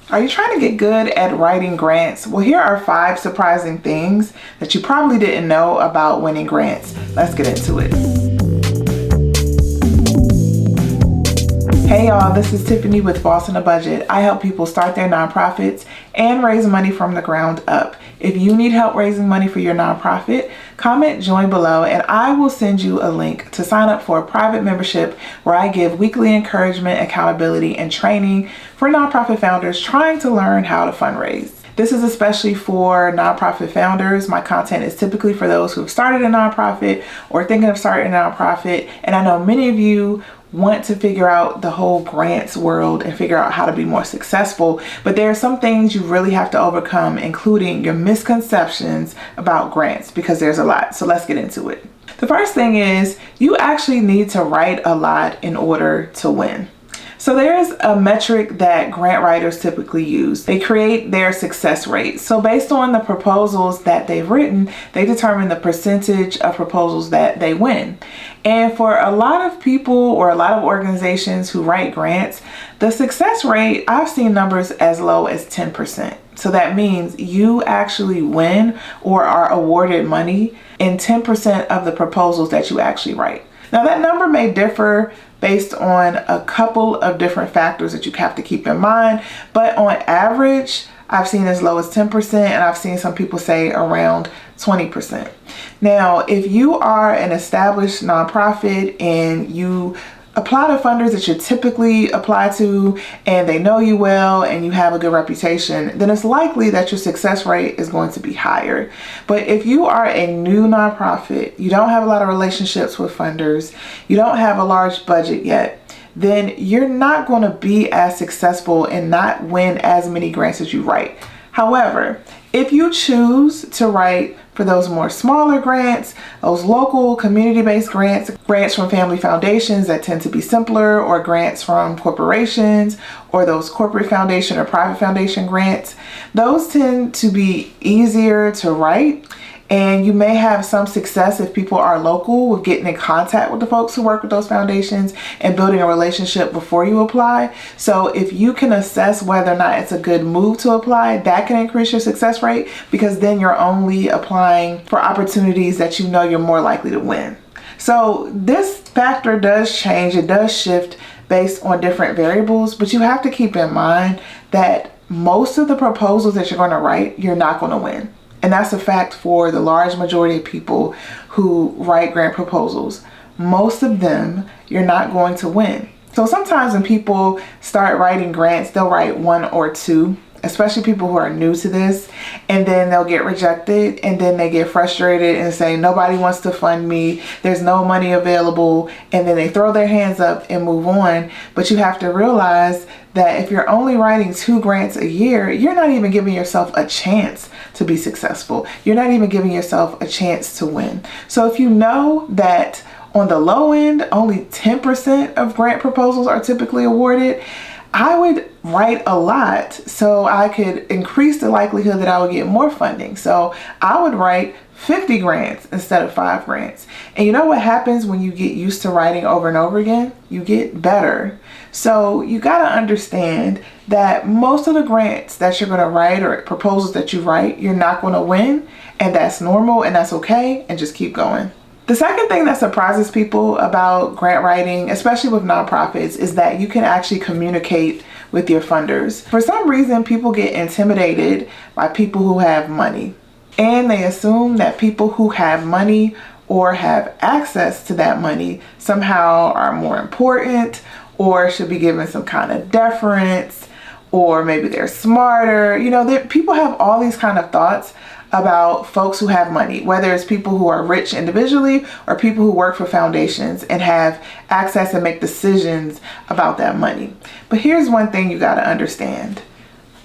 Are you trying to get good at writing grants? Well, here are 5 surprising things that you probably didn't know about winning grants. Let's get into it. Hey y'all, this is Tiffany with Boss on a Budget. I help people start their nonprofits and raise money from the ground up. If you need help raising money for your nonprofit, comment join below and I will send you a link to sign up for a private membership where I give weekly encouragement, accountability, and training for nonprofit founders trying to learn how to fundraise. This is especially for nonprofit founders. My content is typically for those who have started a nonprofit or thinking of starting a nonprofit. And I know many of you want to figure out the whole grants world and figure out how to be more successful. But there are some things you really have to overcome, including your misconceptions about grants, because there's a lot. So let's get into it. The first thing is you actually need to write a lot in order to win. So there's a metric that grant writers typically use. They create their success rate. So based on the proposals that they've written, they determine the percentage of proposals that they win. And for a lot of people or a lot of organizations who write grants, the success rate, I've seen numbers as low as 10%. So that means you actually win or are awarded money in 10% of the proposals that you actually write. Now that number may differ based on a couple of different factors that you have to keep in mind, but on average, I've seen as low as 10% and I've seen some people say around 20%. Now, if you are an established nonprofit and you apply to funders that you typically apply to and they know you well and you have a good reputation, then it's likely that your success rate is going to be higher. But if you are a new nonprofit, you don't have a lot of relationships with funders, you don't have a large budget yet, then you're not going to be as successful and not win as many grants as you write. However, if you choose to write for those more smaller grants, those local community-based grants, grants from family foundations that tend to be simpler, or grants from corporations, or those corporate foundation or private foundation grants, those tend to be easier to write. And you may have some success if people are local with getting in contact with the folks who work with those foundations and building a relationship before you apply. So if you can assess whether or not it's a good move to apply, that can increase your success rate, because then you're only applying for opportunities that you know you're more likely to win. So this factor does change, it does shift based on different variables, but you have to keep in mind that most of the proposals that you're going to write, you're not going to win. And that's a fact for the large majority of people who write grant proposals. Most of them, you're not going to win. So sometimes when people start writing grants, they'll write 1 or 2, especially people who are new to this, and then they'll get rejected, and then they get frustrated and say, nobody wants to fund me, there's no money available, and then they throw their hands up and move on. But you have to realize that if you're only writing 2 grants a year, you're not even giving yourself a chance to be successful. You're not even giving yourself a chance to win. So if you know that on the low end, only 10% of grant proposals are typically awarded, I would write a lot so I could increase the likelihood that I would get more funding. So I would write 50 grants instead of 5 grants. And you know what happens when you get used to writing over and over again? You get better. So you got to understand that most of the grants that you're going to write or proposals that you write, you're not going to win, and that's normal and that's okay, and just keep going. The second thing that surprises people about grant writing, especially with nonprofits, is that you can actually communicate with your funders. For some reason, people get intimidated by people who have money, and they assume that people who have money or have access to that money somehow are more important or should be given some kind of deference, or maybe they're smarter. You know, people have all these kind of thoughts about folks who have money, whether it's people who are rich individually or people who work for foundations and have access and make decisions about that money. But here's one thing you got to understand.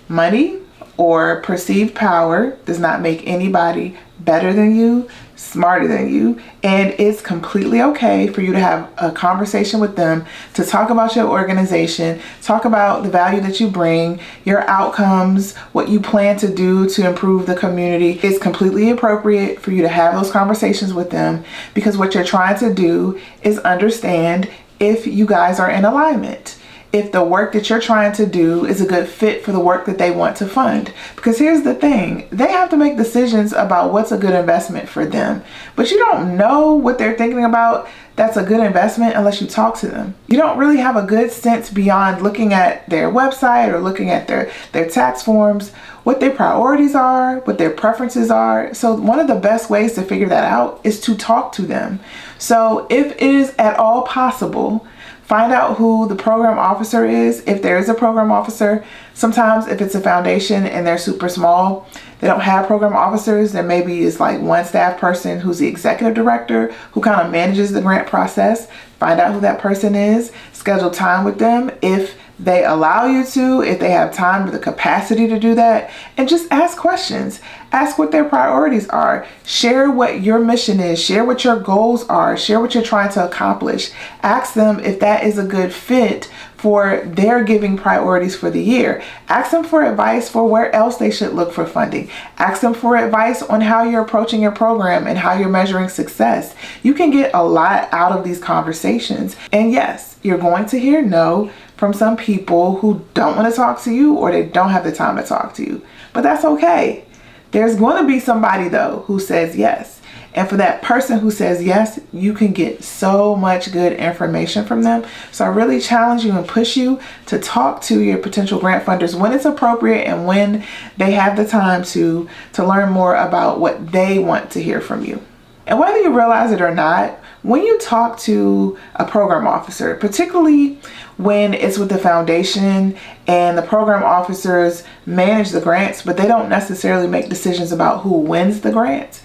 Money or perceived power does not make anybody better than you, smarter than you, and it's completely okay for you to have a conversation with them to talk about your organization, talk about the value that you bring, your outcomes, what you plan to do to improve the community. It's completely appropriate for you to have those conversations with them, because what you're trying to do is understand if you guys are in alignment. if the work that you're trying to do is a good fit for the work that they want to fund. Because here's the thing, they have to make decisions about what's a good investment for them. But you don't know what they're thinking about that's a good investment unless you talk to them. You don't really have a good sense beyond looking at their website or looking at their tax forms, what their priorities are, what their preferences are. So one of the best ways to figure that out is to talk to them. So if it is at all possible, find out who the program officer is, if there is a program officer. Sometimes if it's a foundation and they're super small, they don't have program officers. There maybe is like one staff person who's the executive director who kind of manages the grant process. Find out who that person is, schedule time with them if they allow you to, if they have time or the capacity to do that, and just ask questions. Ask what their priorities are. Share what your mission is. Share what your goals are. Share what you're trying to accomplish. Ask them if that is a good fit for their giving priorities for the year. Ask them for advice for where else they should look for funding. Ask them for advice on how you're approaching your program and how you're measuring success. You can get a lot out of these conversations. And yes, you're going to hear no from some people who don't want to talk to you or they don't have the time to talk to you. But that's okay. There's going to be somebody though who says yes. And for that person who says yes, you can get so much good information from them. So I really challenge you and push you to talk to your potential grant funders when it's appropriate and when they have the time to learn more about what they want to hear from you. And whether you realize it or not, when you talk to a program officer, particularly when it's with the foundation and the program officers manage the grants, but they don't necessarily make decisions about who wins the grants,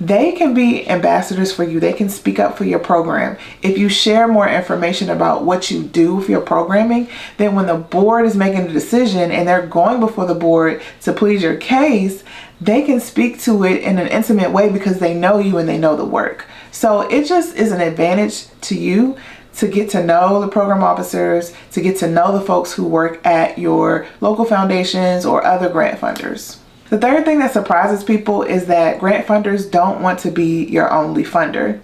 they can be ambassadors for you. They can speak up for your program. If you share more information about what you do with your programming, then when the board is making a decision and they're going before the board to plead your case, they can speak to it in an intimate way because they know you and they know the work. So it just is an advantage to you to get to know the program officers, to get to know the folks who work at your local foundations or other grant funders. The third thing that surprises people is that grant funders don't want to be your only funder.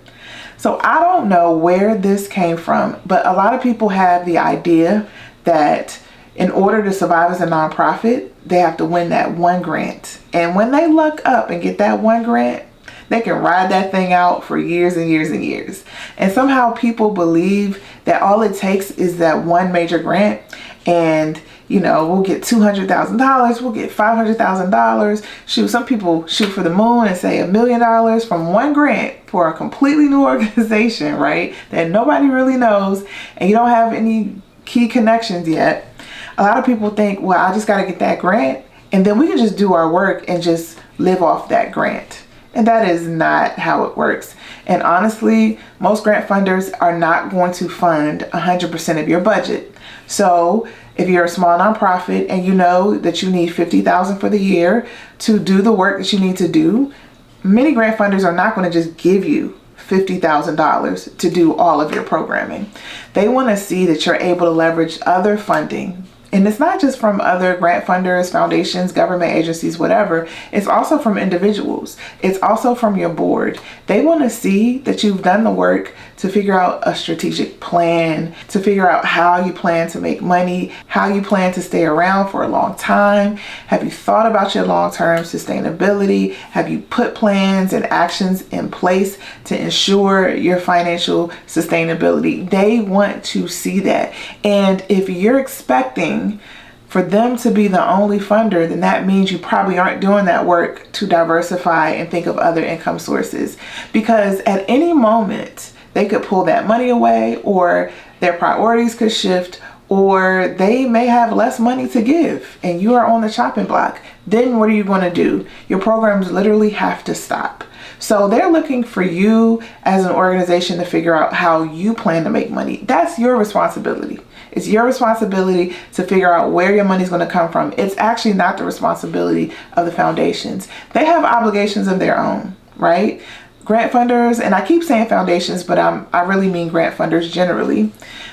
So I don't know where this came from, but a lot of people have the idea that in order to survive as a nonprofit, they have to win that one grant. And when they luck up and get that one grant, they can ride that thing out for years and years and years. And somehow people believe that all it takes is that one major grant and we'll get $200,000, we'll get $500,000. Shoot, some people shoot for the moon and say $1 million from one grant for a completely new organization, right? That nobody really knows and you don't have any key connections yet. A lot of people think, well, I just got to get that grant and then we can just do our work and just live off that grant. And that is not how it works. And honestly, most grant funders are not going to fund 100% of your budget. So if you're a small nonprofit and you know that you need $50,000 for the year to do the work that you need to do, many grant funders are not going to just give you $50,000 to do all of your programming. They want to see that you're able to leverage other funding. And it's not just from other grant funders, foundations, government agencies, whatever. It's also from individuals. It's also from your board. They want to see that you've done the work to figure out a strategic plan, to figure out how you plan to make money, how you plan to stay around for a long time. Have you thought about your long-term sustainability? Have you put plans and actions in place to ensure your financial sustainability? They want to see that. And if you're expecting for them to be the only funder, then that means you probably aren't doing that work to diversify and think of other income sources. Because at any moment, they could pull that money away or their priorities could shift or they may have less money to give and you are on the chopping block. Then what are you going to do? Your programs literally have to stop. So they're looking for you as an organization to figure out how you plan to make money. That's your responsibility. It's your responsibility to figure out where your money is going to come from. It's actually not the responsibility of the foundations. They have obligations of their own, right? Grant funders, and I keep saying foundations, but I really mean grant funders generally.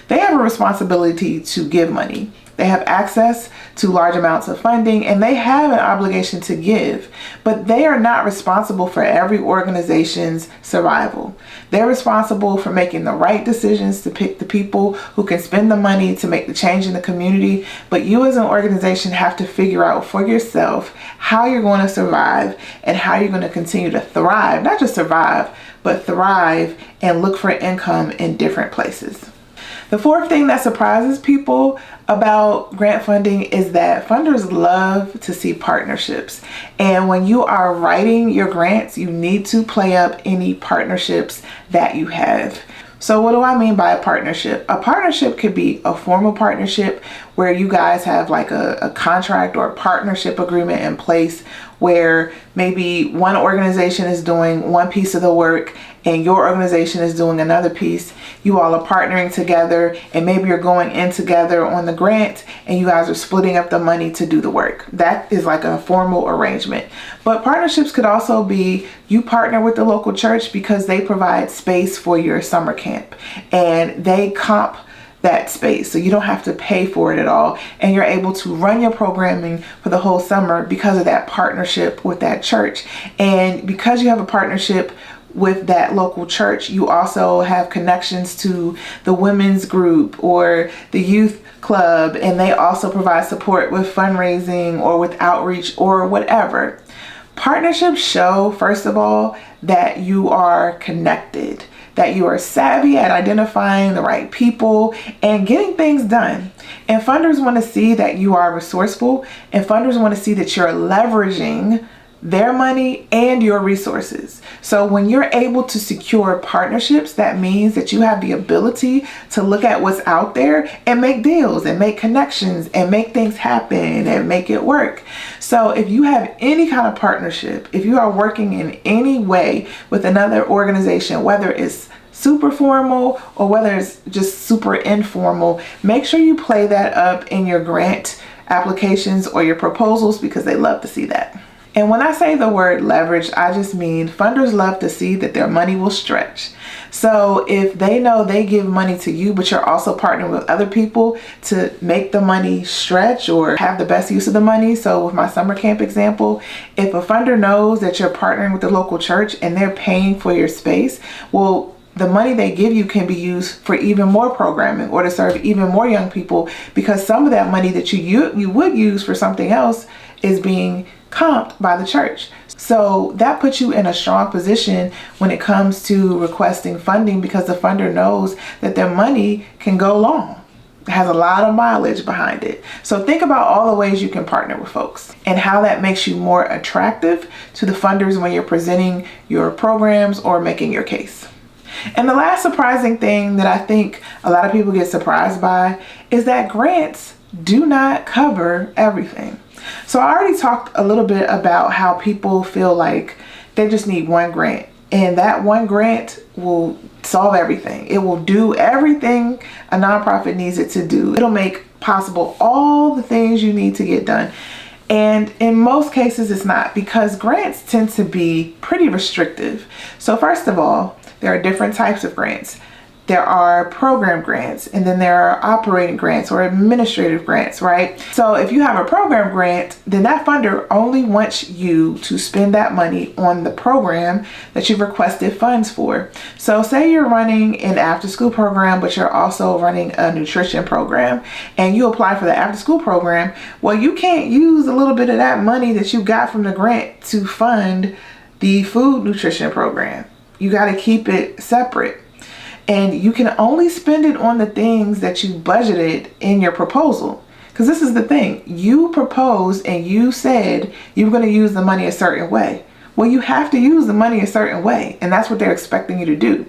They have a responsibility to give money. They have access to large amounts of funding, and they have an obligation to give, but they are not responsible for every organization's survival. They're responsible for making the right decisions to pick the people who can spend the money to make the change in the community, but you as an organization have to figure out for yourself how you're going to survive and how you're going to continue to thrive, not just survive, but thrive and look for income in different places. The fourth thing that surprises people about grant funding is that funders love to see partnerships. And when you are writing your grants, you need to play up any partnerships that you have. So what do I mean by a partnership? A partnership could be a formal partnership where you guys have like a contract or a partnership agreement in place where maybe one organization is doing one piece of the work and your organization is doing another piece. You all are partnering together, and maybe you're going in together on the grant and you guys are splitting up the money to do the work. That is like a formal arrangement. But partnerships could also be you partner with the local church because they provide space for your summer camp and they comp that space, so you don't have to pay for it at all, and you're able to run your programming for the whole summer because of that partnership with that church. And because you have a partnership with that local church, you also have connections to the women's group or the youth club, and they also provide support with fundraising or with outreach or whatever. Partnerships show, first of all, that you are connected, that you are savvy at identifying the right people and getting things done. And funders want to see that you are resourceful, and funders want to see that you're leveraging their money and your resources. So when you're able to secure partnerships, that means that you have the ability to look at what's out there and make deals and make connections and make things happen and make it work. So if you have any kind of partnership, if you are working in any way with another organization, whether it's super formal or whether it's just super informal, make sure you play that up in your grant applications or your proposals because they love to see that. And when I say the word leverage, I just mean funders love to see that their money will stretch. So if they know they give money to you, but you're also partnering with other people to make the money stretch or have the best use of the money. So with my summer camp example, if a funder knows that you're partnering with the local church and they're paying for your space, well, the money they give you can be used for even more programming or to serve even more young people, because some of that money that you would use for something else is being comped by the church. So that puts you in a strong position when it comes to requesting funding, because the funder knows that their money can go long. It has a lot of mileage behind it. So think about all the ways you can partner with folks and how that makes you more attractive to the funders when you're presenting your programs or making your case. And the last surprising thing that I think a lot of people get surprised by is that grants do not cover everything. So I already talked a little bit about how people feel like they just need one grant, and that one grant will solve everything. It will do everything a nonprofit needs it to do. It'll make possible all the things you need to get done. And in most cases it's not, because grants tend to be pretty restrictive. So first of all, there are different types of grants. There are program grants, and then there are operating grants or administrative grants, right? So if you have a program grant, then that funder only wants you to spend that money on the program that you've requested funds for. So say you're running an after-school program, but you're also running a nutrition program, and you apply for the after-school program. Well, you can't use a little bit of that money that you got from the grant to fund the food nutrition program. You got to keep it separate. And you can only spend it on the things that you budgeted in your proposal. Because this is the thing. You proposed and you said you were going to use the money a certain way. Well, you have to use the money a certain way. And that's what they're expecting you to do.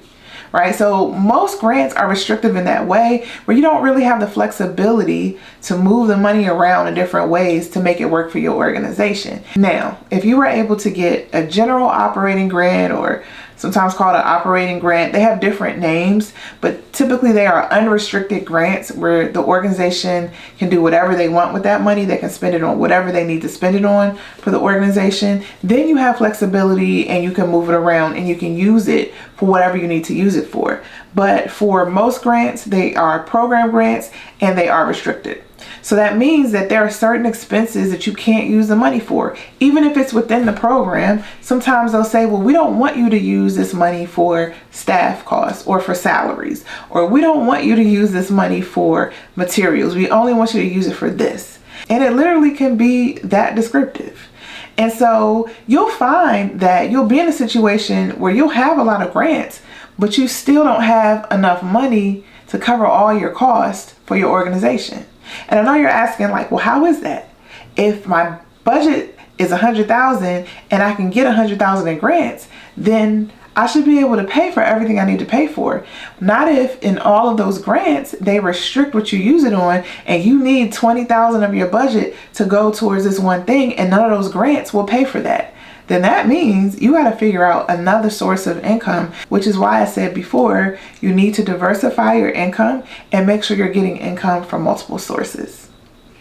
Right? So most grants are restrictive in that way, where you don't really have the flexibility to move the money around in different ways to make it work for your organization. Now, if you were able to get a general operating grant, or sometimes called an operating grant, they have different names, but typically they are unrestricted grants where the organization can do whatever they want with that money. They can spend it on whatever they need to spend it on for the organization. Then you have flexibility and you can move it around and you can use it for whatever you need to use it for. But for most grants, they are program grants and they are restricted. So that means that there are certain expenses that you can't use the money for, even if it's within the program. Sometimes they'll say, well, we don't want you to use this money for staff costs or for salaries, or we don't want you to use this money for materials. We only want you to use it for this. And it literally can be that descriptive. And so you'll find that you'll be in a situation where you'll have a lot of grants, but you still don't have enough money to cover all your costs for your organization. And I know you're asking, like, well, how is that? If my budget is $100,000 and I can get $100,000 in grants, then I should be able to pay for everything I need to pay for. Not if in all of those grants, they restrict what you use it on and you need $20,000 of your budget to go towards this one thing and none of those grants will pay for that. Then that means you got to figure out another source of income, which is why I said before, you need to diversify your income and make sure you're getting income from multiple sources.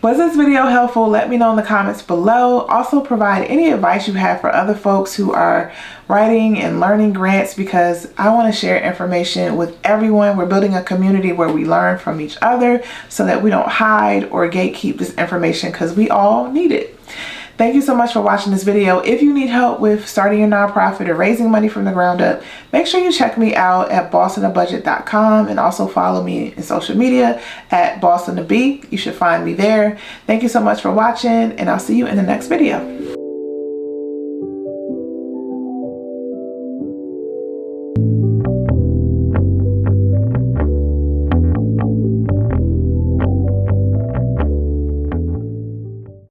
Was this video helpful? Let me know in the comments below. Also provide any advice you have for other folks who are writing and learning grants, because I want to share information with everyone. We're building a community where we learn from each other so that we don't hide or gatekeep this information, because we all need it. Thank you so much for watching this video. If you need help with starting your nonprofit or raising money from the ground up, make sure you check me out at bossonabudget.com and also follow me in social media at bossonab. You should find me there. Thank you so much for watching, and I'll see you in the next video.